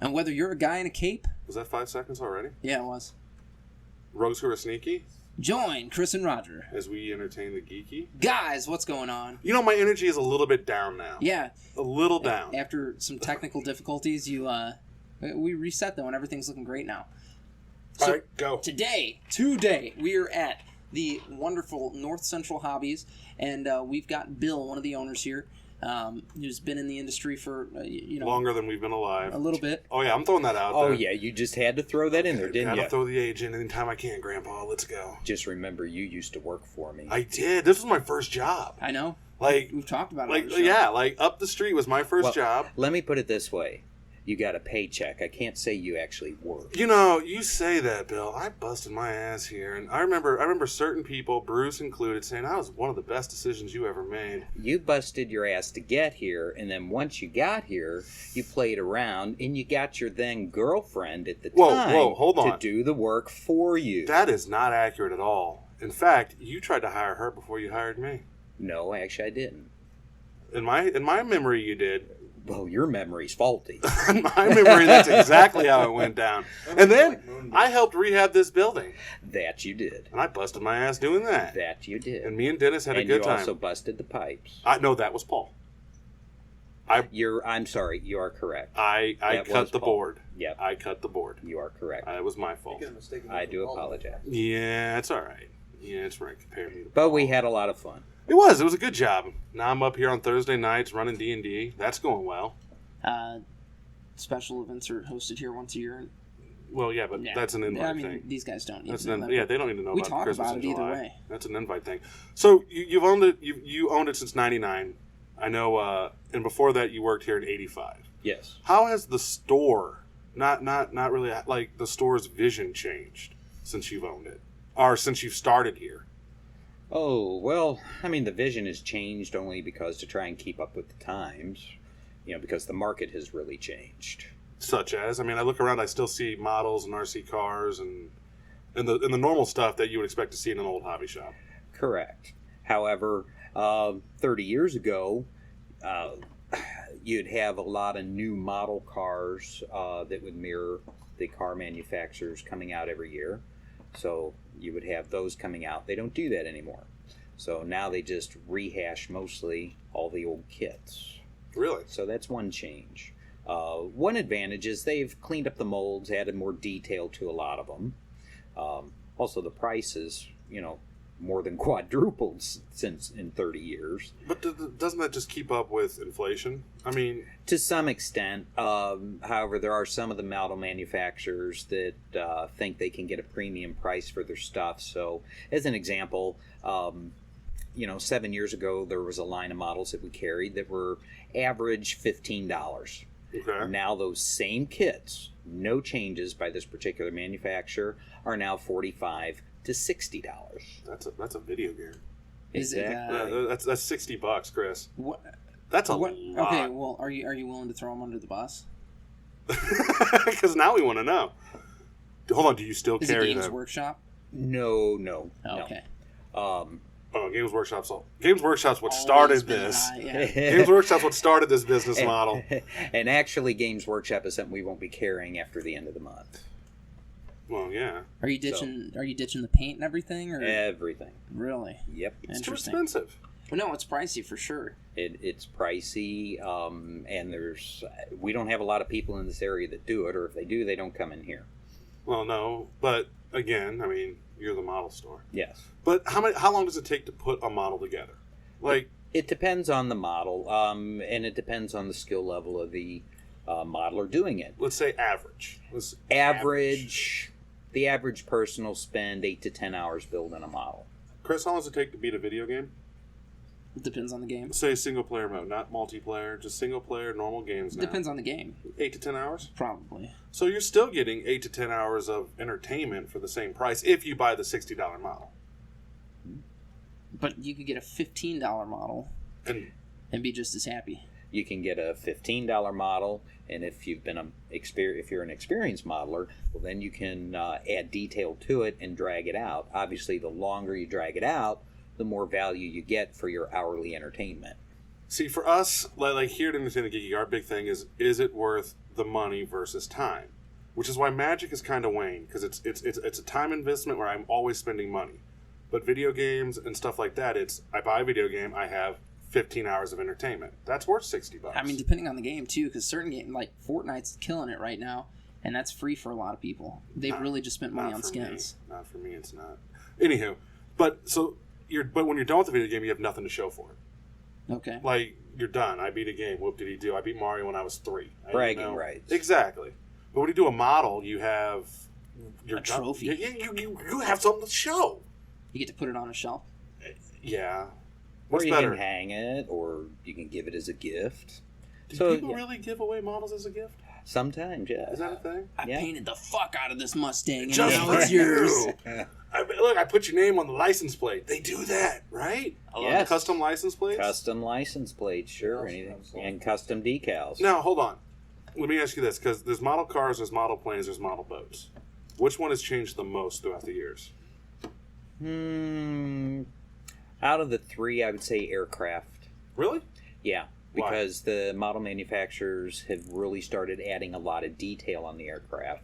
And whether you're a guy in a cape... Was that 5 seconds already? Yeah, it was. Rogues Who Are Sneaky. Join Chris and Roger as we entertain the geeky. Guys, what's going on? You know, my energy is a little bit down now. Yeah. A little down. After some technical difficulties, we reset, though, and everything's looking great now. So all right, go. Today, we are at the wonderful North Central Hobbies, and we've got Bill, one of the owners here, who's been in the industry for, longer than we've been alive. A little bit. Oh, yeah, I'm throwing that out there. Oh, yeah, you just had to throw that in there, didn't you? Gotta throw the age in anytime I can, Grandpa. Let's go. Just remember, you used to work for me. I did. This was my first job. I know. Like we've talked about it. Like, yeah, like up the street was my first job. Let me put it this way. You got a paycheck. I can't say you actually worked. You know, you say that, Bill. I busted my ass here, and I remember certain people, Bruce included, saying that was one of the best decisions you ever made. You busted your ass to get here, and then once you got here, you played around, and you got your then girlfriend at the time hold on. to do the work for you. That is not accurate at all. In fact, you tried to hire her before you hired me. No, actually, I didn't. In my memory, you did. Well, your memory's faulty. In my memory, that's exactly how it went down. And then I helped rehab this building. That you did. And I busted my ass doing that. That you did. And me and Dennis had a good time. And you also busted the pipes. No, that was Paul. I'm sorry, you are correct. I cut the board. Yep. I cut the board. You are correct. It was my fault. I do apologize. Yeah, it's all right. Yeah, it's right. Compare me to But Paul. we had a lot of fun. It was a good job. Now I'm up here on Thursday nights running D&D. That's going well. Special events are hosted here once a year. Well, yeah, but that's an invite thing. These guys don't need to know. Yeah, they don't need to know about Christmas about it in either July. way. That's an invite thing. So you've owned it. You owned it since '99. I know. And before that, you worked here in '85. Yes. How has the store, not really like the store's vision changed since you've owned it, or since you've started here? Oh, well, I mean, the vision has changed only because to try and keep up with the times, because the market has really changed. Such as, I mean, I look around, I still see models and RC cars and the normal stuff that you would expect to see in an old hobby shop. Correct. However, 30 years ago, you'd have a lot of new model cars that would mirror the car manufacturers coming out every year. So you would have those coming out. They don't do that anymore. So now they just rehash mostly all the old kits. Really? So that's one change. One advantage is they've cleaned up the molds, added more detail to a lot of them. Also, the prices, more than quadrupled since in 30 years. But doesn't that just keep up with inflation? I mean... To some extent. However, there are some of the model manufacturers that think they can get a premium price for their stuff. So, as an example, 7 years ago, there was a line of models that we carried that were average $15. Okay. Now those same kits, no changes by this particular manufacturer, are now $45 to $60. That's a video game. Is it? That's $60, Chris. What? That's a lot. Okay, well, are you willing to throw them under the bus? Because now we want to know. Hold on, do you still carry them? Is it Games Workshop? No. Okay. Games Workshop's what started this. Yeah. Games Workshop's what started this business model. And actually, Games Workshop is something we won't be carrying after the end of the month. Well, yeah. Are you ditching the paint and everything, or everything? Really? Yep. It's too expensive. Well, no, it's pricey for sure. It's pricey, and we don't have a lot of people in this area that do it, or if they do, they don't come in here. Well, no, but again, I mean, you're the model store. Yes. But how long does it take to put a model together? Like, it depends on the model, and it depends on the skill level of the modeler doing it. Let's say average. The average person will spend 8 to 10 hours building a model. Chris, how long does it take to beat a video game? It depends on the game. Say single player mode, not multiplayer, just single player, normal games now. Depends on the game. 8 to 10 hours? Probably. So you're still getting 8 to 10 hours of entertainment for the same price if you buy the $60 model. But you could get a $15 model and be just as happy. You can get a $15 model, and if you're an experienced modeler, well, then you can add detail to it and drag it out. Obviously, the longer you drag it out, the more value you get for your hourly entertainment. See, for us, like here at Entertain the Geeky, our big thing is it worth the money versus time, which is why Magic is kind of waned, because it's a time investment where I'm always spending money. But video games and stuff like that, I buy a video game, I have 15 hours of entertainment. That's worth $60. I mean, depending on the game too, because certain games like Fortnite's killing it right now, and that's free for a lot of people. They've really just spent money on skins. Not for me, it's not. Anywho, but when you're done with the video game, you have nothing to show for it. Okay. Like, you're done. I beat a game. What did he do? I beat Mario when I was 3. Bragging rights. Exactly. But when you do a model, you have your trophy. You have something to show. You get to put it on a shelf. Yeah. Or you better? can hang it, or you can give it as a gift. Do people really give away models as a gift? Sometimes, yeah. Is that a thing? I painted the fuck out of this Mustang, and Just now for it's yours. Look, I put your name on the license plate. They do that, right? Yes. Custom license plates? Custom license plates, sure. Anything. And custom decals. Now, hold on. Let me ask you this, because there's model cars, there's model planes, there's model boats. Which one has changed the most throughout the years? Out of the 3, I would say aircraft. Really? Yeah, because the model manufacturers have really started adding a lot of detail on the aircraft.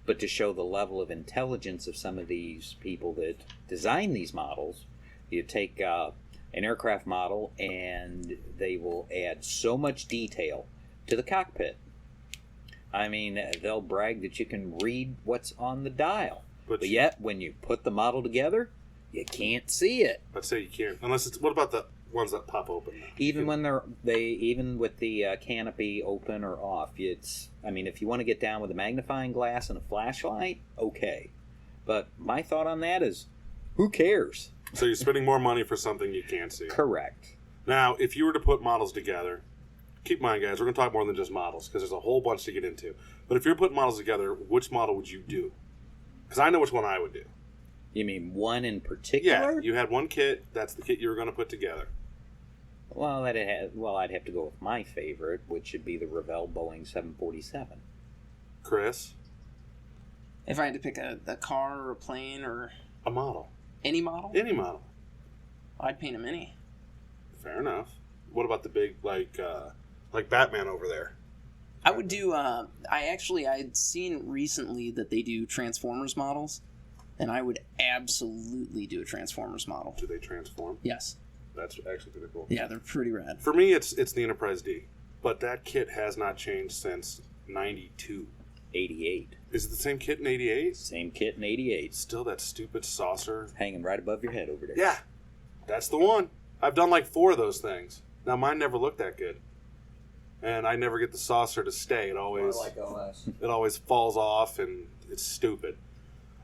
But to show the level of intelligence of some of these people that design these models, you take an aircraft model and they will add so much detail to the cockpit. I mean, they'll brag that you can read what's on the dial. But yet, when you put the model together, you can't see it. I'd say you can't. Unless it's... What about the ones that pop open? Even when even with the canopy open or off, I mean, if you want to get down with a magnifying glass and a flashlight, okay. But my thought on that is, who cares? So you're spending more money for something you can't see. Correct. Now, if you were to put models together, keep in mind, guys, we're going to talk more than just models, because there's a whole bunch to get into. But if you're putting models together, which model would you do? Because I know which one I would do. You mean one in particular? Yeah, you had one kit. That's the kit you were going to put together. Well, I'd have to go with my favorite, which would be the Revell Boeing 747. Chris? If I had to pick a car or a plane or... A model. Any model? Any model. I'd paint a Mini. Fair enough. What about the big, like Batman over there? I would do... I'd seen recently that they do Transformers models, and I would absolutely do a Transformers model. Do they transform? Yes. That's actually pretty cool. Yeah, they're pretty rad. For me, it's the Enterprise D. But that kit has not changed since 92. 88. Is it the same kit in 88? Same kit in 88. Still that stupid saucer. Hanging right above your head over there. Yeah. That's the one. I've done like 4 of those things. Now, mine never looked that good. And I never get the saucer to stay. It always falls off, and it's stupid.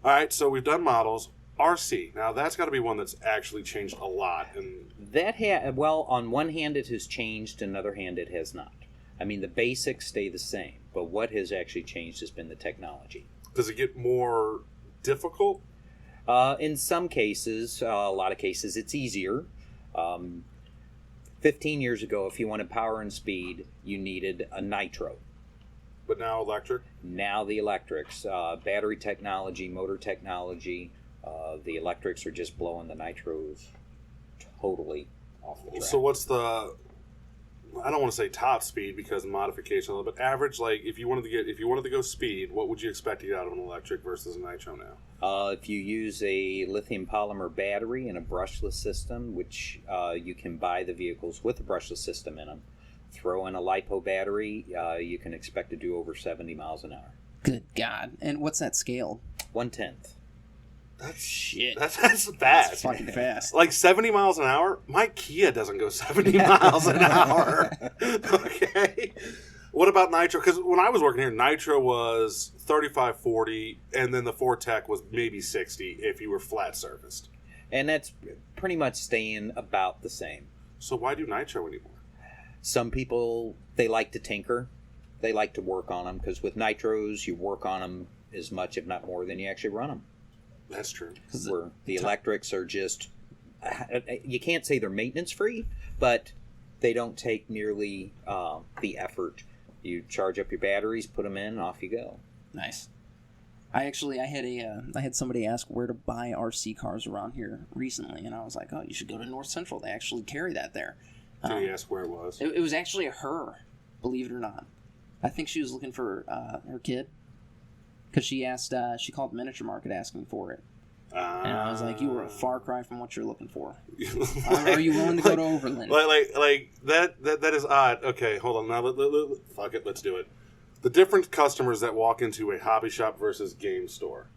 All right, so we've done models. RC. Now, that's got to be one that's actually changed a lot. And on one hand it has changed, on the other hand it has not. I mean, the basics stay the same, but what has actually changed has been the technology. Does it get more difficult? In some cases, a lot of cases, it's easier. 15 years ago, if you wanted power and speed, you needed a nitro. But now electric? Now the electrics, battery technology, motor technology, the electrics are just blowing the nitros totally off the track. So what's the... I don't want to say top speed because of modification, but average, like if you wanted to go speed, what would you expect to get out of an electric versus a nitro now? If you use a lithium polymer battery and a brushless system, which you can buy the vehicles with a brushless system in them, throw in a lipo battery, you can expect to do over 70 miles an hour. Good God! And what's that scale? 1/10. That's shit. That's fast. That's fucking fast. Like 70 miles an hour? My Kia doesn't go 70 miles an hour. Okay. What about nitro? Because when I was working here, nitro was 35, 40, and then the Fortec was maybe 60 if you were flat surfaced. And that's pretty much staying about the same. So why do nitro anymore? Some people, they like to tinker. They like to work on them because with nitros, you work on them as much, if not more, than you actually run them. That's true. Where the electrics are just, you can't say they're maintenance free, but they don't take nearly the effort. You charge up your batteries, put them in, and off you go. Nice. I had somebody ask where to buy RC cars around here recently, and I was like, oh, you should go to North Central. They actually carry that there. Did he ask where it was? It was actually a her, believe it or not. I think she was looking for her kid. Because she called the miniature market asking for it. And I was like, you were a far cry from what you're looking for. Are you willing to go to Overland? Like that is odd. Okay, hold on. Now, fuck it, let's do it. The different customers that walk into a hobby shop versus game store.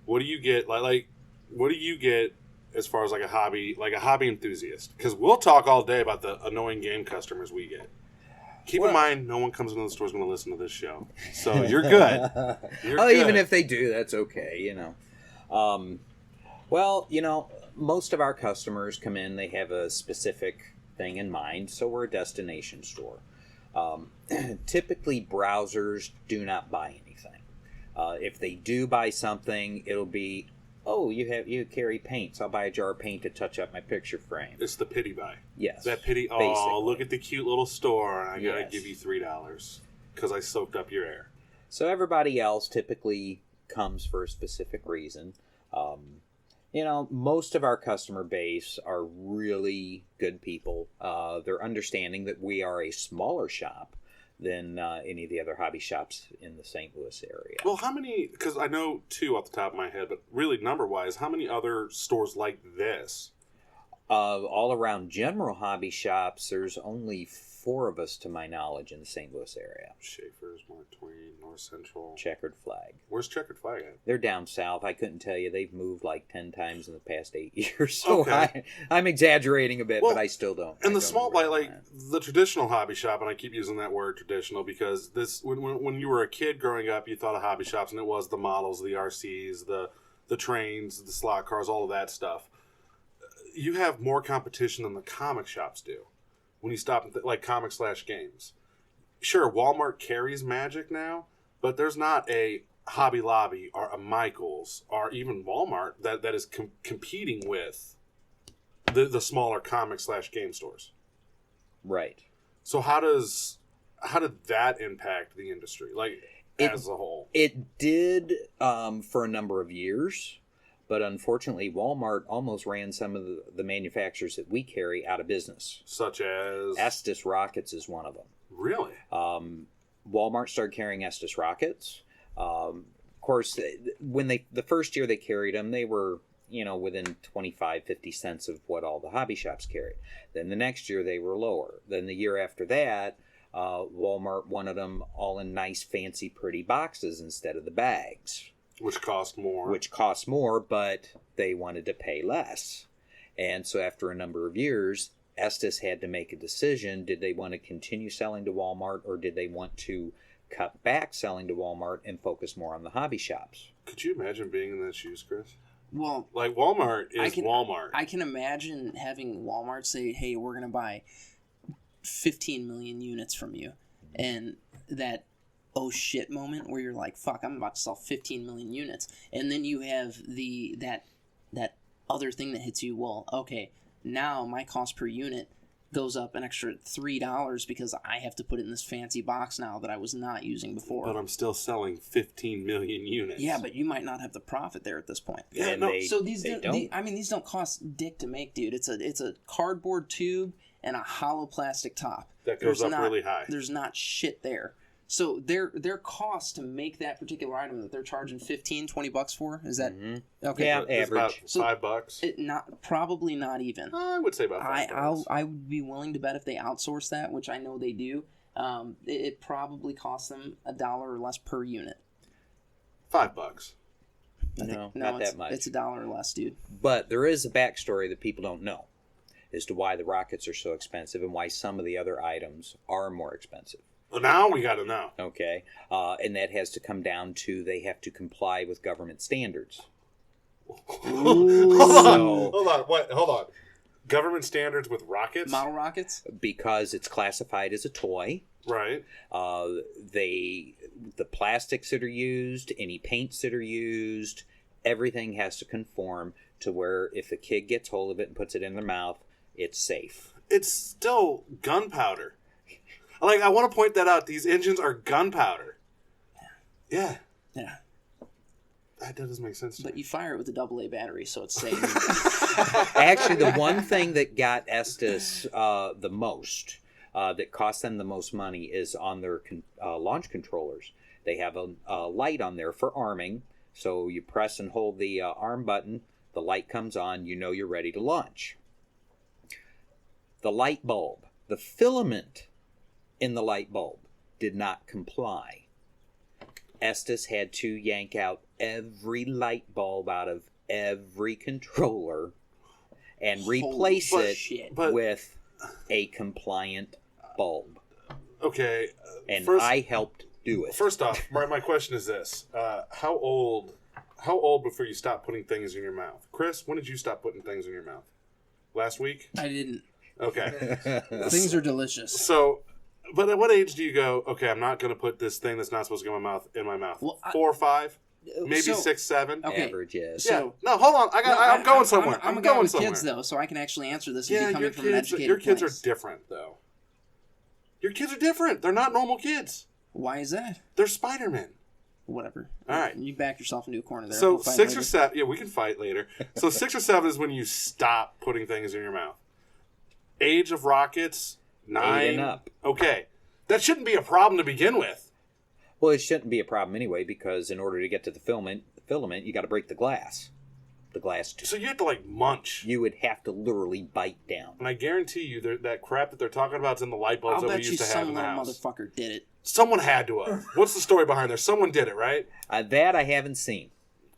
What do you get? What do you get as far as like a hobby enthusiast? Because we'll talk all day about the annoying game customers we get. Keep in mind, no one comes into the store is going to listen to this show, so you're good. Even if they do, that's okay. Most of our customers come in; they have a specific thing in mind, so we're a destination store. Typically, browsers do not buy anything. If they do buy something, it'll be, you carry paints. I'll buy a jar of paint to touch up my picture frame. It's the pity buy. Yes. That pity, basically. Look at the cute little store, and I got to give you $3 because I soaked up your air. So everybody else typically comes for a specific reason. Most of our customer base are really good people. They're understanding that we are a smaller shop than any of the other hobby shops in the St. Louis area. Well, how many, because I know two off the top of my head, but really number-wise, how many other stores like this? All around general hobby shops, there's only 4 of us to my knowledge in the St. Louis area. Schaefer's, Mark Twain, North Central. Checkered Flag. Where's Checkered Flag at? They're down south. I couldn't tell you. They've moved like 10 times in the past 8 years. So okay. I'm exaggerating a bit, but I still don't. And the small, like the traditional hobby shop, and I keep using that word traditional because this, when you were a kid growing up, you thought of hobby shops, and it was the models, the RCs, the trains, the slot cars, all of that stuff. You have more competition than the comic shops do. When you stop and like comic/games. Sure, Walmart carries Magic now, but there's not a Hobby Lobby or a Michaels or even Walmart that is competing with the smaller comic/game stores. Right. So how did that impact the industry, as a whole? It did for a number of years. But unfortunately, Walmart almost ran some of the manufacturers that we carry out of business. Such as? Estes Rockets is one of them. Really? Walmart started carrying Estes Rockets. Of course, when the first year they carried them, they were, within 25, 50 cents of what all the hobby shops carried. Then the next year they were lower. Then the year after that, Walmart wanted them all in nice, fancy, pretty boxes instead of the bags. Which cost more, but they wanted to pay less. And so after a number of years, Estes had to make a decision. Did they want to continue selling to Walmart, or did they want to cut back selling to Walmart and focus more on the hobby shops? Could you imagine being in that shoes, Chris? Well, like Walmart is Walmart. I can imagine having Walmart say, hey, we're going to buy 15 million units from you. And that oh shit moment where you're like, fuck, I'm about to sell 15 million units. And then you have that other thing that hits you, well, okay, now my cost per unit goes up an extra $3 because I have to put it in this fancy box now that I was not using before. But I'm still selling 15 million units. Yeah, but you might not have the profit there at this point. Yeah, no. So these don't cost dick to make, dude. It's a cardboard tube and a hollow plastic top. That goes up really high. There's not shit there. So their cost to make that particular item that they're charging $15-$20 for, is that okay? Yeah, it's average. About $5. Probably not even. I would say about $5. I would be willing to bet if they outsource that, which I know they do, it probably costs them $1 or less per unit. $5. No, not that much. It's $1 or less, dude. But there is a backstory that people don't know as to why the rockets are so expensive and why some of the other items are more expensive. Well, now we got to know. Okay. And that has to come down to they have to comply with government standards. Hold on. Government standards with rockets? Model rockets? Because it's classified as a toy. Right. The plastics that are used, any paints that are used, everything has to conform to where if the kid gets hold of it and puts it in their mouth, it's safe. It's still gunpowder. I want to point that out. These engines are gunpowder. Yeah. That doesn't make sense to me. But you fire it with a AA battery, so it's safe. Actually, the one thing that got Estes the most that costs them the most money is on their launch controllers. They have a light on there for arming, so you press and hold the arm button, the light comes on, you know you're ready to launch. The light bulb, the filament in the light bulb did not comply. Estes had to yank out every light bulb out of every controller and replace it with a compliant bulb. Okay. And I helped do it. First off, my question is this. How old before you stopped putting things in your mouth? Chris, when did you stop putting things in your mouth? Last week? I didn't. Okay. Things are delicious. So, but at what age do you go, okay, I'm not going to put this thing that's not supposed to go in my mouth? Well, 4 or 5? Maybe 6, 7? Okay. Average, yes. Yeah. No, hold on. I'm going somewhere. I'm a guy with kids, though, so I can actually answer this and be coming from an educated your kids place. are different, though. Your kids are different. They're not normal kids. Why is that? They're Spider-Men. Whatever. All right. You back yourself into a corner there. So We'll fight 6 later. or 7. Yeah, we can fight later. So 6 or 7 is when you stop putting things in your mouth. Age of rockets, 9 8 and up. Okay, that shouldn't be a problem to begin with. Well, it shouldn't be a problem anyway, because in order to get to the filament, you got to break the glass. The glass tube. So you have to like munch. You would have to literally bite down. And I guarantee you, that crap that they're talking about is in the light bulbs I'll that we bet you used to have in some the little house. motherfucker did it. Someone had to have. What's the story behind there? Someone did it, right? That I haven't seen.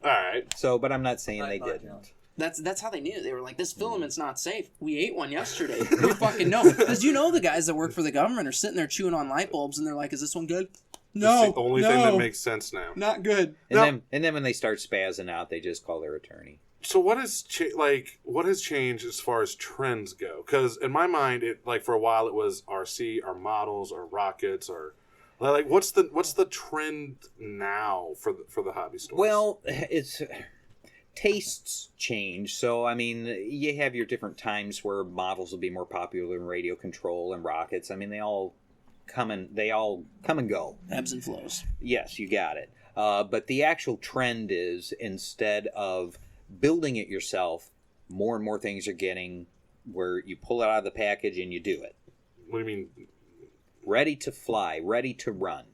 All right. So, but I'm not saying they didn't. That's how they knew. They were like, this filament's not safe. We ate one yesterday. We fucking know. Because you know the guys that work for the government are sitting there chewing on light bulbs, and they're like, is this one good? No, It's the only thing that makes sense now. not good. And then when they start spazzing out, they just call their attorney. So what has changed as far as trends go? Because in my mind, for a while it was RC, or models, or rockets, or like what's the trend now for the hobby stores? Well, it's tastes change. So I mean, you have your different times where models will be more popular in radio control and rockets. I mean, they all come and go. Ebbs and flows. Yes, you got it. But the actual trend is, instead of building it yourself, more and more things are getting where you pull it out of the package and you do it. What do you mean? Ready to fly, ready to run.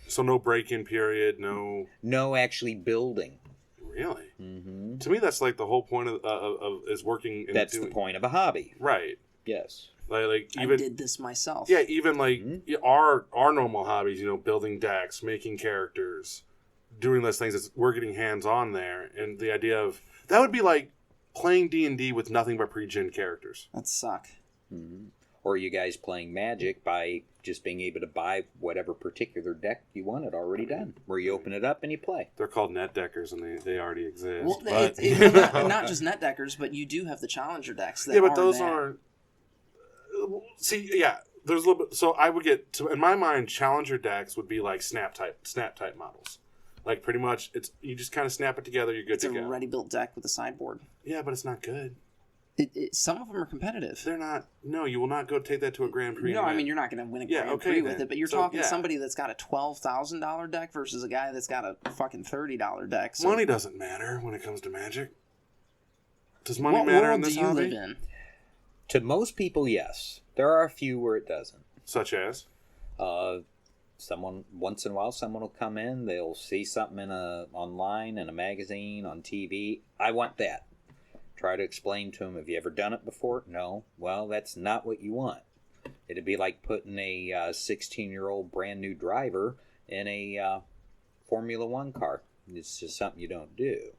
So no break-in period, no. No actually building. Really? Mm-hmm. To me, that's like the whole point of is working. That's the point of a hobby. Right. Yes. Like even I did this myself. Yeah, even like our normal hobbies, building decks, making characters, doing those things. We're getting hands on there, and the idea of that would be like playing D&D with nothing but pre-gen characters. That suck. Mm-hmm. Or you guys playing Magic by just being able to buy whatever particular deck you wanted already done, where you open it up and you play. They're called net deckers, and they already exist. Well, but, not just net deckers, but you do have the Challenger decks. That yeah, but are those that. aren't. See, yeah, there's a little bit. So I would get in my mind, Challenger decks would be like snap type models. Like pretty much, you just kind of snap it together. You're good to go. It's a ready-built deck with a sideboard. Yeah, but it's not good. Some of them are competitive. They're not. No, you will not go take that to a Grand Prix. No, I mean, you're not going to win a Grand Prix with it, but you're talking somebody that's got a $12,000 deck versus a guy that's got a fucking $30 deck. So money doesn't matter when it comes to Magic. Does money matter in this hobby? What world do you live in? To most people, yes. There are a few where it doesn't. Such as? Someone once in a while, someone will come in. They'll see something online, in a magazine, on TV. I want that. Try to explain to them, have you ever done it before? No. Well, that's not what you want. It'd be like putting a 16-year-old brand new driver in a Formula One car. It's just something you don't do.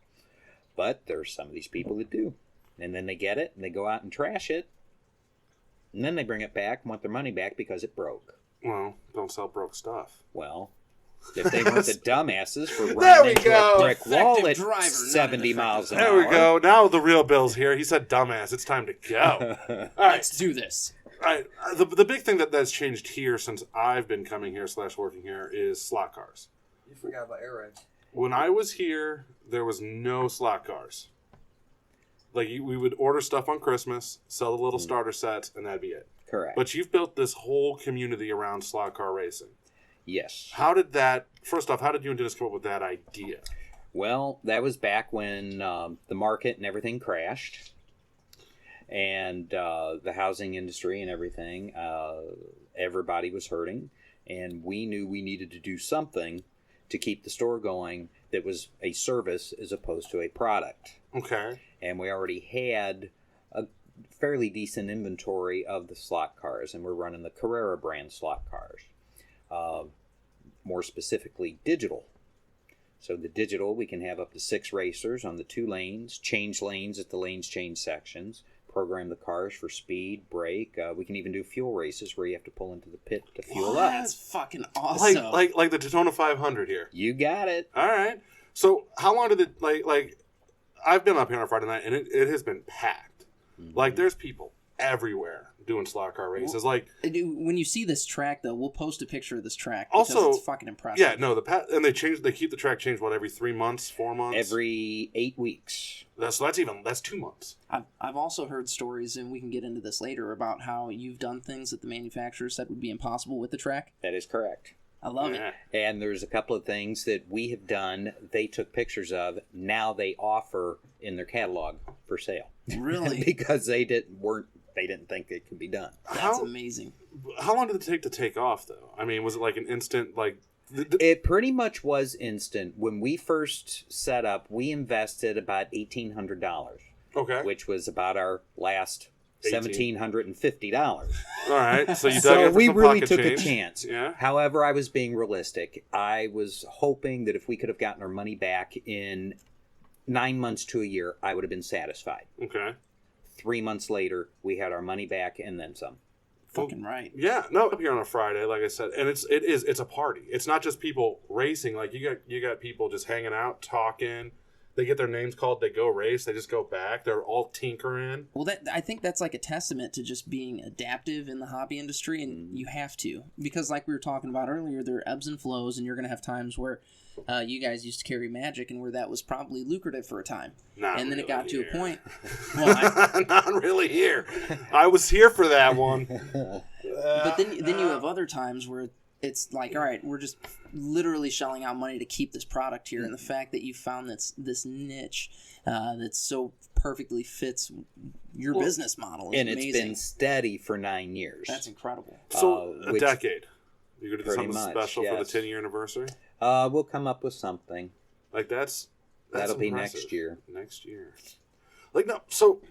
But there's some of these people that do. And then they get it, and they go out and trash it. And then they bring it back and want their money back because it broke. Well, don't sell broke stuff. Well, if they weren't the dumbasses for There running we into go. a brick wall at Effective driver, 70 miles an There hour. we go. Now the real Bill's here. He said dumbass. It's time to go. All right. Let's do this. All right. The big thing that's changed here since I've been coming here / working here is slot cars. You forgot about air rides. When I was here, there was no slot cars. Like, we would order stuff on Christmas, sell the little starter sets, and that'd be it. Correct. But you've built this whole community around slot car racing. Yes. First off, how did you and Dennis come up with that idea? Well, that was back when the market and everything crashed. and the housing industry and everything, everybody was hurting, and we knew we needed to do something to keep the store going that was a service as opposed to a product. Okay. And we already had a fairly decent inventory of the slot cars, and we're running the Carrera brand slot cars. More specifically, digital. So the digital, we can have up to 6 racers on the 2 lanes, change lanes at the lanes change sections, program the cars for speed, brake. We can even do fuel races where you have to pull into the pit to fuel up. That's fucking awesome. Like the Daytona 500 here. You got it. All right. So how long did it, like I've been up here on Friday night, and it has been packed. Mm-hmm. Like, there's people everywhere doing slot car races. Like, when you see this track, though, we'll post a picture of this track because also, it's fucking impressive. Yeah, no, and they keep the track changed, every 3 months, 4 months? Every 8 weeks. That's 2 months. I've also heard stories, and we can get into this later, about how you've done things that the manufacturer said would be impossible with the track. That is correct. I love it. And there's a couple of things that we have done, they took pictures of, now they offer in their catalog for sale. Really? Because they didn't think it could be done. That's amazing. How long did it take off, though? I mean, was it like an instant, like... It pretty much was instant. When we first set up, we invested about $1,800. Okay. Which was about our last $1,750. All right. So you dug so in for we some really pocket took change. a chance. Yeah. However, I was being realistic. I was hoping that if we could have gotten our money back in 9 months to a year, I would have been satisfied. Okay. 3 months later, we had our money back and then some. Fucking right. Yeah, no, up here on a Friday, like I said, and it's a party. It's not just people racing. Like, you got people just hanging out, talking. They get their names called. They go race. They just go back. They're all tinkering. Well, I think that's like a testament to just being adaptive in the hobby industry, and you have to, because like we were talking about earlier, there are ebbs and flows, and you're going to have times where you guys used to carry Magic, and where that was probably lucrative for a time. And then it got to a point. Well, not really here. I was here for that one. But then you have other times where it's like, all right, we're just literally shelling out money to keep this product here, and the fact that you found this niche that so perfectly fits your business model is amazing. And it's been steady for 9 years. That's incredible. So a decade. You're going to do something special yes. for the 10-year anniversary? We'll come up with something. Like, that'll be impressive. next year. Next year. Like, no,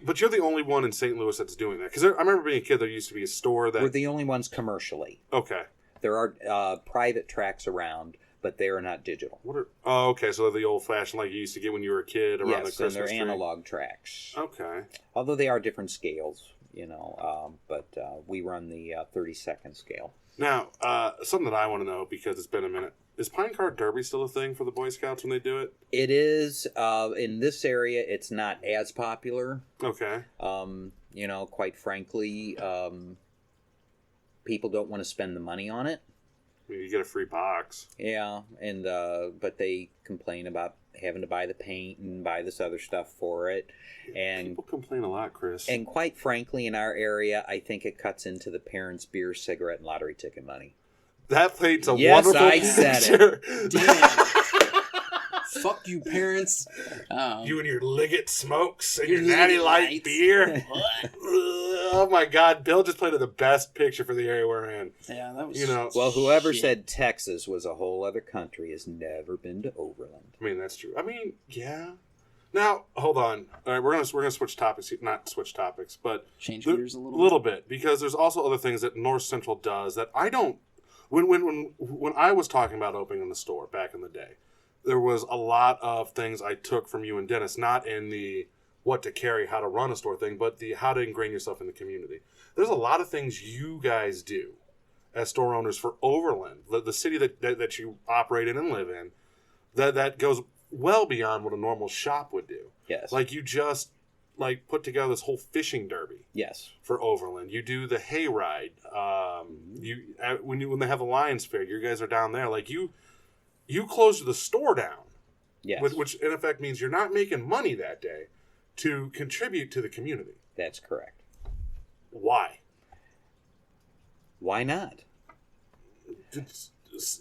but you're the only one in St. Louis that's doing that. Because I remember being a kid, there used to be a store that... We're the only ones commercially. Okay. There are private tracks around, but they are not digital. Okay, so they're the old-fashioned like you used to get when you were a kid around the Christmas tree. Yes, and they're analog tracks. Okay. Although they are different scales, but we run the 30-second scale. Now, something that I want to know, because it's been a minute, is Pine Car Derby still a thing for the Boy Scouts when they do it? It is. In this area, it's not as popular. Okay. Quite frankly, people don't want to spend the money on it. I mean, you get a free box. Yeah, and but they complain about having to buy the paint and buy this other stuff for it. And people complain a lot, Chris. And quite frankly, in our area, I think it cuts into the parents' beer, cigarette, and lottery ticket money. That paints a yes, wonderful I picture. Said it. Damn. Fuck you, parents. You and your Liggett smokes and your Natty Light beer. Oh my God, Bill just played the best picture for the area we're in. Yeah, that was. Well, whoever said Texas was a whole other country has never been to Overland. I mean, that's true. I mean, yeah. Now, hold on. All right, we're gonna switch topics. Not switch topics, but change gears a little bit, because there's also other things that North Central does that I don't. When I was talking about opening the store back in the day, there was a lot of things I took from you and Dennis, not in the what to carry, how to run a store thing, but the how to ingrain yourself in the community. There's a lot of things you guys do as store owners for Overland, the city that you operate in and live in, that goes well beyond what a normal shop would do. Yes. Like, you just put together this whole fishing derby. Yes. For Overland. You do the hayride. When they have the Lions Fair, you guys are down there. Like, you closed the store down. Yes. Which in effect means you're not making money that day to contribute to the community. That's correct. Why? Why not?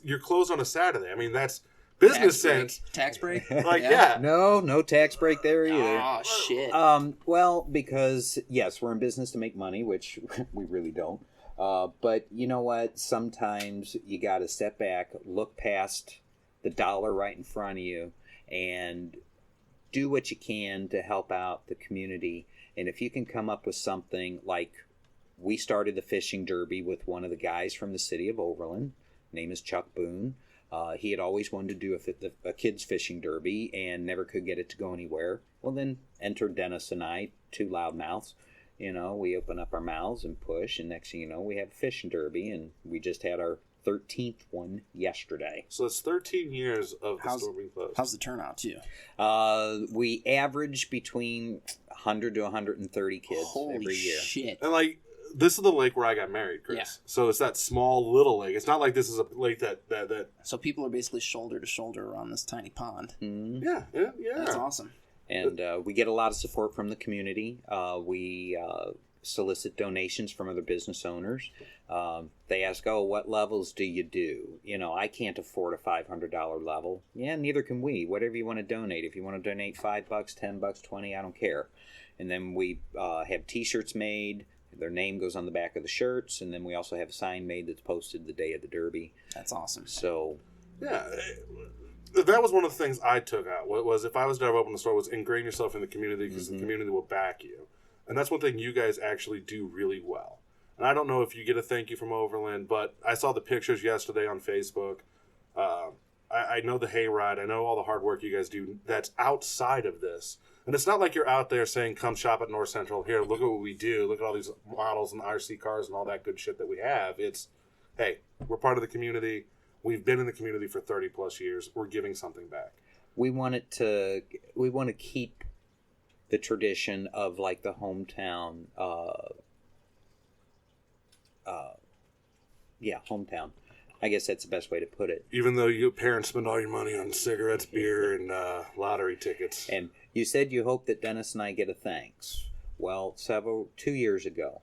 You're closed on a Saturday. I mean, that's business sense. Tax break? Like, yeah. No tax break there either. Oh, shit. Well, because, yes, we're in business to make money, which we really don't. But you know what? Sometimes you got to step back, look past the dollar right in front of you, and do what you can to help out the community. And if you can come up with something like, we started the fishing derby with one of the guys from the city of Overland. Name is Chuck Boone. He had always wanted to do a kids fishing derby and never could get it to go anywhere. Well, then enter Dennis and I, two loudmouths. We open up our mouths and push, and next thing you know, we have a fishing derby, and we just had our 13th one yesterday. So it's 13 years of the store being closed. How's the turnout, too? We average between 100 to 130 kids every year. Holy shit. And, like, this is the lake where I got married, Chris. Yeah. So it's that small little lake. It's not like this is a lake that... So people are basically shoulder to shoulder around this tiny pond. Mm-hmm. Yeah. That's awesome. And we get a lot of support from the community. We solicit donations from other business owners. They ask, what levels do you do? I can't afford a $500 level. Yeah, neither can we. Whatever you want to donate. If you want to donate $5, $10, $20, I don't care. And then we have T-shirts made. Their name goes on the back of the shirts. And then we also have a sign made that's posted the day of the Derby. That's awesome. So... Yeah. That was one of the things I took out. Was if I was to ever open a store, was ingrain yourself in the community because the community will back you. And that's one thing you guys actually do really well. And I don't know if you get a thank you from Overland, but I saw the pictures yesterday on Facebook. I know the hayride. I know all the hard work you guys do that's outside of this. And it's not like you're out there saying, come shop at North Central. Here, look at what we do. Look at all these models and RC cars and all that good shit that we have. It's, hey, we're part of the community. We've been in the community for 30 plus years. We're giving something back. We want to keep the tradition of like the hometown, hometown. I guess that's the best way to put it. Even though your parents spend all your money on cigarettes, beer, and lottery tickets. And you said you hope that Dennis and I get a thanks. Well, 2 years ago,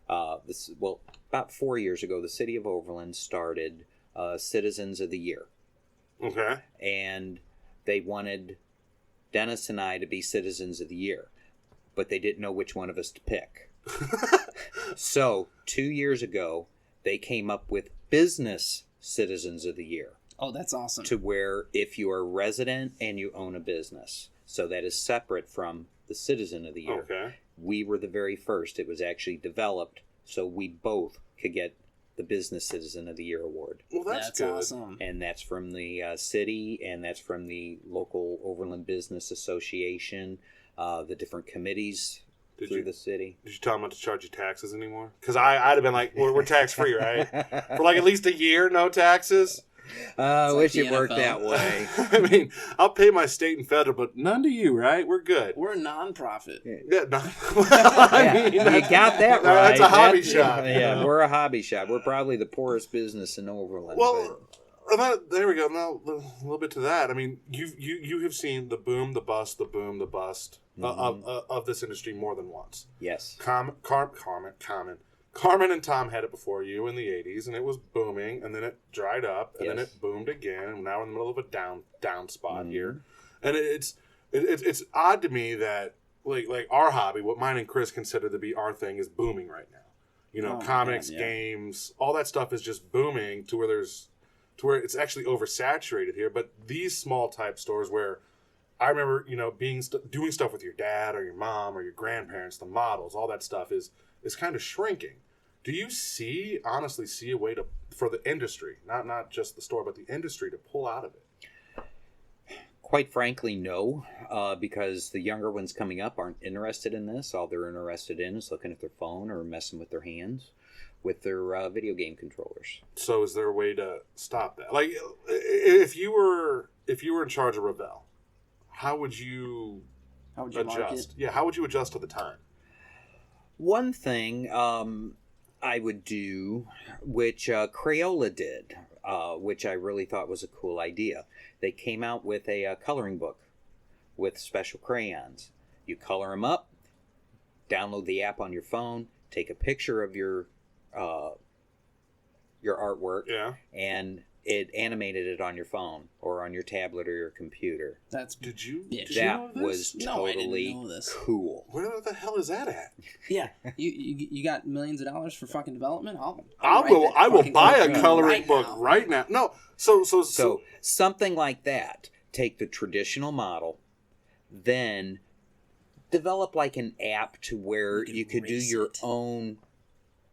about 4 years ago, the city of Overland started Citizens of the Year. Okay. And they wanted Dennis and I to be Citizens of the Year, but they didn't know which one of us to pick. So 2 years ago, they came up with Business Citizens of the Year. Oh, that's awesome. To where if you are a resident and you own a business, so that is separate from the Citizen of the Year. Okay. We were the very first. It was actually developed so we both could get the Business Citizen of the Year award. Well, that's good. Awesome. And that's from the city, and that's from the local Overland Business Association, the different committees through the city. Did you tell them not to charge you taxes anymore? Because I'd have been like, we're tax-free, right? For like at least a year, no taxes? I wish like it worked that way. I mean, I'll pay my state and federal, but none to you, right? We're good. We're a non-profit. Yeah, I mean, you got that right. That's a hobby shop. Yeah, we're a hobby shop. We're probably the poorest business in Overland. Well, there we go. Now, a little bit to that. I mean, you have seen the boom, the bust, the boom, the bust of this industry more than once. Yes. Carmen and Tom had it before you in the 80s, and it was booming, and then it dried up, and then it boomed again, and now we're in the middle of a down spot here. And it's odd to me that like our hobby, what mine and Chris consider to be our thing, is booming right now. You know, comics, games, all that stuff is just booming to where it's actually oversaturated here. But these small type stores where I remember, doing stuff with your dad or your mom or your grandparents, the models, all that stuff is kind of shrinking. Do you honestly see a way for the industry, not just the store, but the industry to pull out of it? Quite frankly, no, because the younger ones coming up aren't interested in this. All they're interested in is looking at their phone or messing with their hands with their video game controllers. So is there a way to stop that? Like, if you were in charge of Revell, how would you adjust? Yeah, how would you adjust to the time? One thing I would do, which Crayola did, which I really thought was a cool idea. They came out with a coloring book with special crayons. You color them up, download the app on your phone, take a picture of your artwork, and it animated it on your phone or on your tablet or your computer. Did you know That this? was No, I didn't totally know this. cool. Where the hell is that at? Yeah, you got millions of dollars for fucking development. I will buy a coloring book now. right now. No, so Something like that. Take the traditional model, then develop like an app to where you could do your own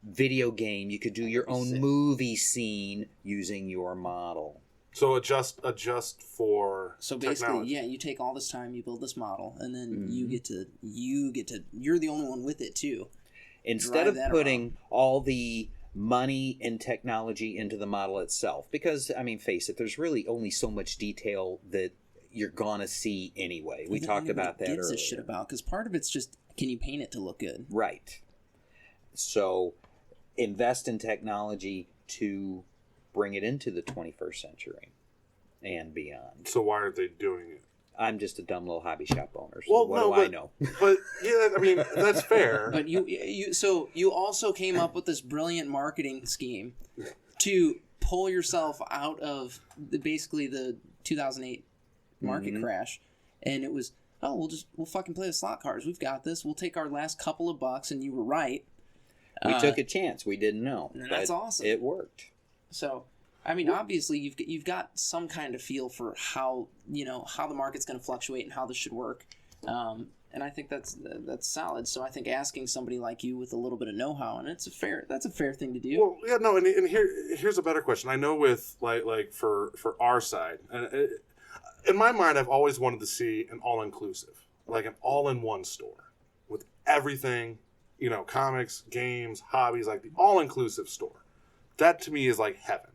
video game. You could do your own movie scene using your model. So adjust for So basically, technology. yeah, you take all this time, you build this model, and then you get to you're the only one with it too. Instead of putting all the money and technology into the model itself, because I mean, face it, there's really only so much detail that you're gonna see anyway. We talked about that gives earlier. a shit about, because part of it's just, can you paint it to look good? Right. So invest in technology to bring it into the 21st century and beyond. So why aren't they doing it? I'm just a dumb little hobby shop owner. So Well, what no, do I know? But yeah, I mean that's fair. But you also came up with this brilliant marketing scheme to pull yourself out of basically the 2008 market crash, and it was, we'll fucking play the slot cards. We've got this. We'll take our last couple of bucks, and you were right. We took a chance. We didn't know. And that's awesome. It worked. So, I mean, obviously, you've got some kind of feel for how the market's going to fluctuate and how this should work, and I think that's solid. So I think asking somebody like you with a little bit of know-how, and that's a fair thing to do. Well, yeah, no, and here's a better question. I know with like for our side, and in my mind, I've always wanted to see an all-inclusive, like an all-in-one store with everything, comics, games, hobbies, like the all-inclusive store. That to me is like heaven.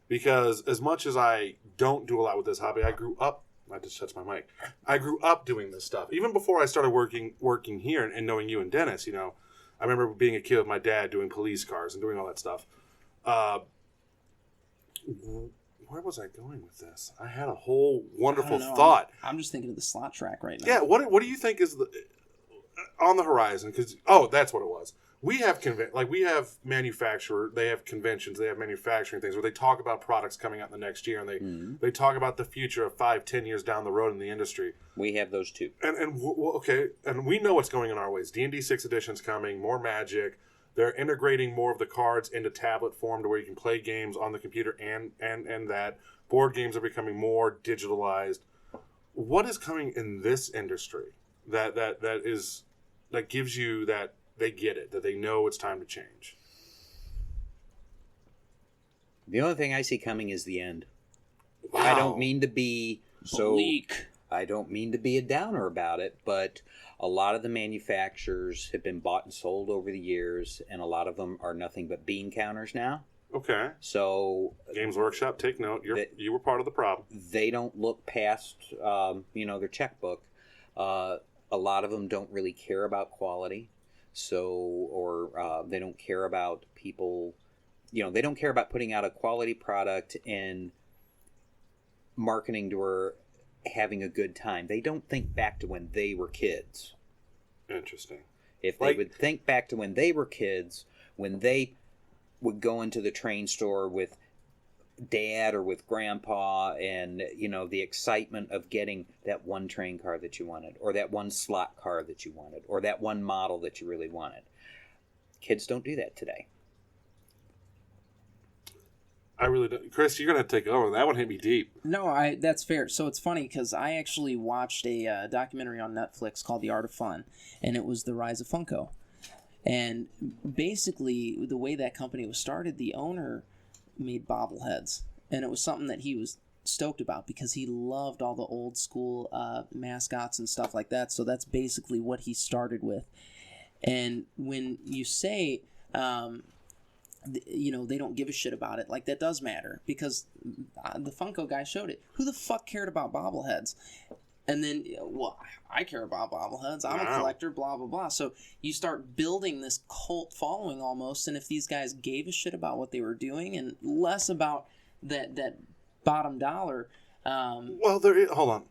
Because as much as I don't do a lot with this hobby, I grew up. I just touched my mic. I grew up doing this stuff. Even before I started working here and knowing you and Dennis, I remember being a kid with my dad doing police cars and doing all that stuff. Where was I going with this? I had a whole wonderful thought. I'm just thinking of the slot track right now. Yeah, what do you think is on the horizon? Because that's what it was. We have we have manufacturer. They have conventions. They have manufacturing things where they talk about products coming out in the next year, and they talk about the future of 5-10 years down the road in the industry. We have those too. Okay, and we know what's going in our ways. D&D 6th edition's coming. More Magic. They're integrating more of the cards into tablet form to where you can play games on the computer and that. Board games are becoming more digitalized. What is coming in this industry that gives you that they get it, that they know it's time to change? The only thing I see coming is the end. Wow. I don't mean to be Bleak. I don't mean to be a downer about it, but a lot of the manufacturers have been bought and sold over the years, and a lot of them are nothing but bean counters now. Okay. So Games Workshop, take note. You were part of the problem. They don't look past their checkbook. A lot of them don't really care about quality. They don't care about people, they don't care about putting out a quality product and marketing to her having a good time. They don't think back to when they were kids. Interesting. If they would think back to when they were kids, when they would go into the train store with dad or with grandpa and, the excitement of getting that one train car that you wanted, or that one slot car that you wanted, or that one model that you really wanted. Kids don't do that today. I really don't. Chris, you're going to take over. That one hit me deep. No, that's fair. So it's funny because I actually watched a documentary on Netflix called The Art of Fun, and it was the rise of Funko. And basically, the way that company was started, the owner made bobbleheads, and it was something that he was stoked about because he loved all the old school mascots and stuff like that. So that's basically what he started with. And when you say they don't give a shit about it, like, that does matter, because the Funko guy showed it. Who the fuck cared about bobbleheads? And then, I care about bobbleheads. I'm a collector, blah, blah, blah. So you start building this cult following almost, and if these guys gave a shit about what they were doing and less about that bottom dollar... hold on.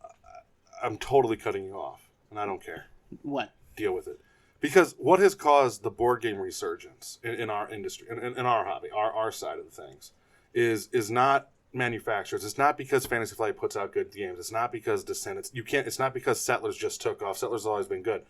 I'm totally cutting you off, and I don't care. What? Deal with it. Because what has caused the board game resurgence in our industry, in our hobby, our side of the things, is not manufacturers. It's not because Fantasy Flight puts out good games. It's not because Descent. It's not because Settlers just took off. Settlers has always been good.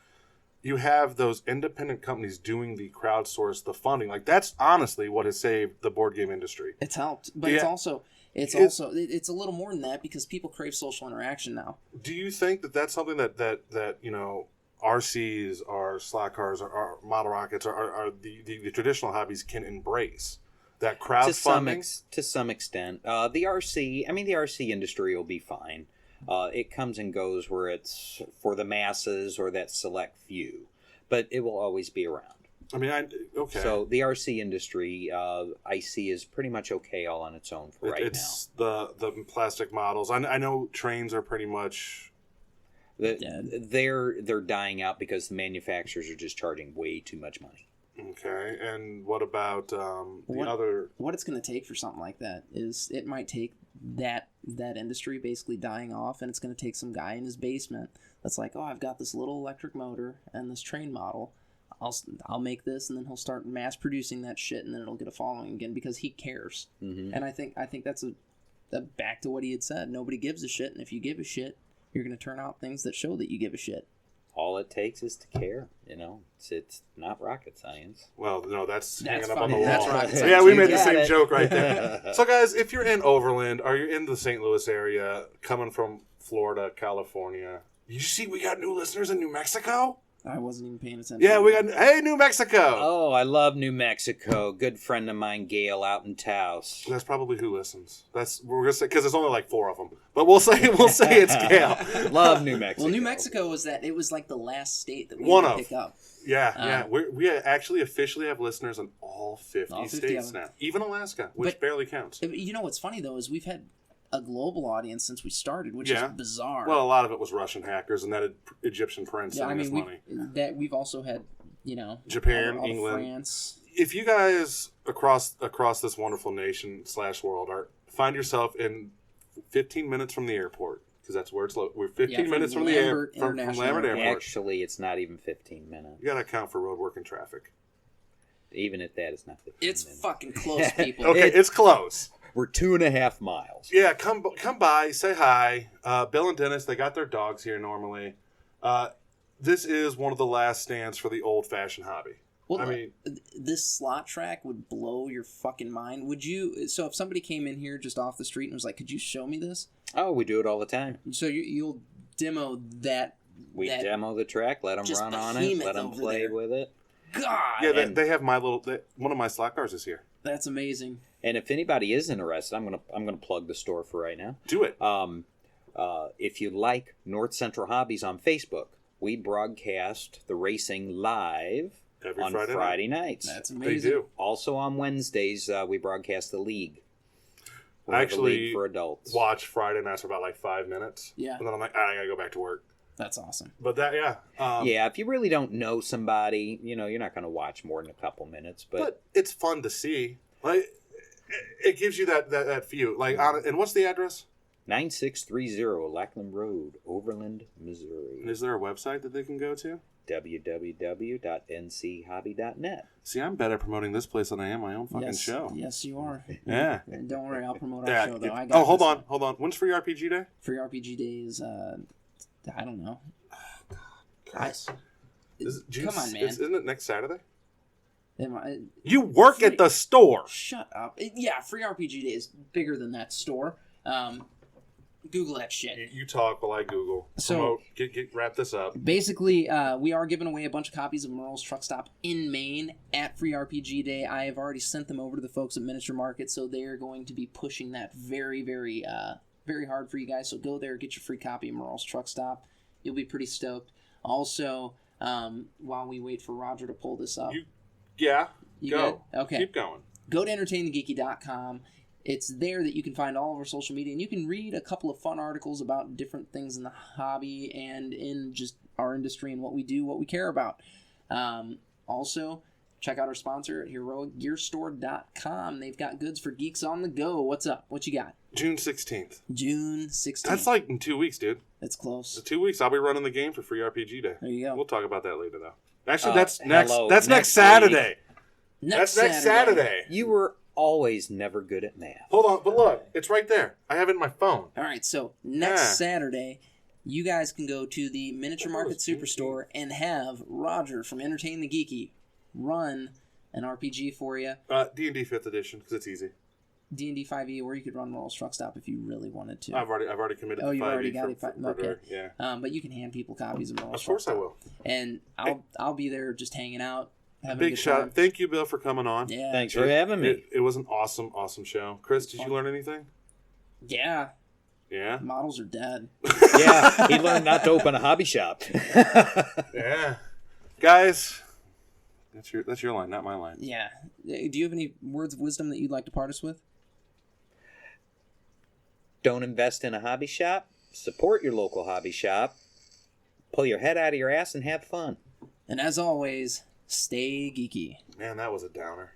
You have those independent companies doing the crowdsource, the funding. Like, that's honestly what has saved the board game industry. It's helped, but it's a little more than that because people crave social interaction now. Do you think that that's something that you know, RCs, or slot cars, or model rockets, or the traditional hobbies can embrace? That crowdfunding? To some extent. The RC industry will be fine. It comes and goes where it's for the masses or that select few, but it will always be around. I mean, okay. So the RC industry, I see, is pretty much okay all on its own for right now. It's the plastic models. I know trains are pretty much... They're dying out because the manufacturers are just charging way too much money. Okay, and what about other... What it's going to take for something like that is it might take that industry basically dying off, and it's going to take some guy in his basement that's like, oh, I've got this little electric motor and this train model. I'll make this, and then he'll start mass producing that shit, and then it'll get a following again because he cares. Mm-hmm. And I think that's back to what he had said. Nobody gives a shit, and if you give a shit, you're going to turn out things that show that you give a shit. All it takes is to care, you know. It's not rocket science. Well, no, that's hanging up on the wall. That's rocket science. Yeah, we made the same joke right there. So, guys, if you're in Overland or you're in the St. Louis area, coming from Florida, California, you see we got new listeners in New Mexico? I wasn't even paying attention. Yeah, we got... Hey, New Mexico! Oh, I love New Mexico. Good friend of mine, Gail, out in Taos. That's probably who listens. We're gonna say, because there's only like 4 of them. But we'll say it's Gail. Love New Mexico. Well, New Mexico it was like the last state that we had to pick up. Yeah. We actually officially have listeners in all 50 states now. Even Alaska, which barely counts. You know what's funny, though, is we've had a global audience since we started, which is bizarre. Well, a lot of it was Russian hackers and that Egyptian prince sending us money. We've also had, Japan, all England, France. If you guys across this wonderful nation / world find yourself in 15 minutes from the airport, because that's where it's located. We're 15 minutes from Lambert Airport. Actually, it's not even 15 minutes. You got to account for road work and traffic. Even at that, it's not 15 minutes. It's fucking close, people. Okay, it's close. We're 2.5 miles. Yeah, come by, say hi. Bill and Dennis, they got their dogs here normally. This is one of the last stands for the old-fashioned hobby. Well, I mean, this slot track would blow your fucking mind. Would you? So if somebody came in here just off the street and was like, "Could you show me this?" Oh, we do it all the time. So you'll demo that. We demo the track, let them run on it, let them play with it. God. Yeah, they have one of my slot cars is here. That's amazing. And if anybody is interested, I'm gonna plug the store for right now. Do it. If you like North Central Hobbies on Facebook, we broadcast the racing live on Friday nights. That's amazing. They do. Also on Wednesdays, we broadcast the league. I actually league for adults. Watch Friday nights for about like 5 minutes. Yeah. And then I'm like, I gotta go back to work. That's awesome. But if you really don't know somebody, you're not going to watch more than a couple minutes. But it's fun to see. Like, it gives you that view. Like, and what's the address? 9630 Lackland Road, Overland, Missouri. Is there a website that they can go to? www.nchobby.net. See, I'm better promoting this place than I am my own fucking show. Yes, you are. Yeah. Don't worry, I'll promote our show, though. Hold on. When's Free RPG Day? Free RPG Day is, I don't know. Guys. Come on, man. Isn't it next Saturday? You work at the store. Shut up. Yeah, Free RPG Day is bigger than that store. Google that shit. You talk while I Google. So, wrap this up. Basically, we are giving away a bunch of copies of Merle's Truck Stop in Maine at Free RPG Day. I have already sent them over to the folks at Miniature Market, so they are going to be pushing that very, very, very hard for you guys. So go there, get your free copy of Merle's Truck Stop. You'll be pretty stoked. Also, while we wait for Roger to pull this up. Go. Good? Okay. Keep going. Go to entertainthegeeky.com. It's there that you can find all of our social media, and you can read a couple of fun articles about different things in the hobby and in just our industry and what we do, what we care about. Also, check out our sponsor at HeroicGearStore.com. They've got goods for geeks on the go. What's up? What you got? June 16th. June 16th. That's like in 2 weeks, dude. It's close. In 2 weeks, I'll be running the game for Free RPG Day. There you go. We'll talk about that later, though. Actually, that's next next Saturday. Next Saturday. You were always never good at math. Hold on, but look, it's right there. I have it in my phone. All right, so next Saturday, you guys can go to the Miniature Market Superstore and have Roger from Entertain the Geeky run an RPG for you. D&D 5th edition, because it's easy. D&D 5e, or you could run Royal Truck Stop if you really wanted to. I've already committed to 5e. Oh, you already got it. Okay. Yeah. But you can hand people copies of Royal Of course I will. And I'll be there just hanging out. Big shout out. Thank you, Bill, for coming on. Yeah. Thanks for having me. It was an awesome show. Chris, did you learn anything? Yeah. Yeah? Models are dead. Yeah, he learned not to open a hobby shop. Yeah. Guys, that's your line, not my line. Yeah. Do you have any words of wisdom that you'd like to part us with? Don't invest in a hobby shop. Support your local hobby shop. Pull your head out of your ass and have fun. And as always, stay geeky. Man, that was a downer.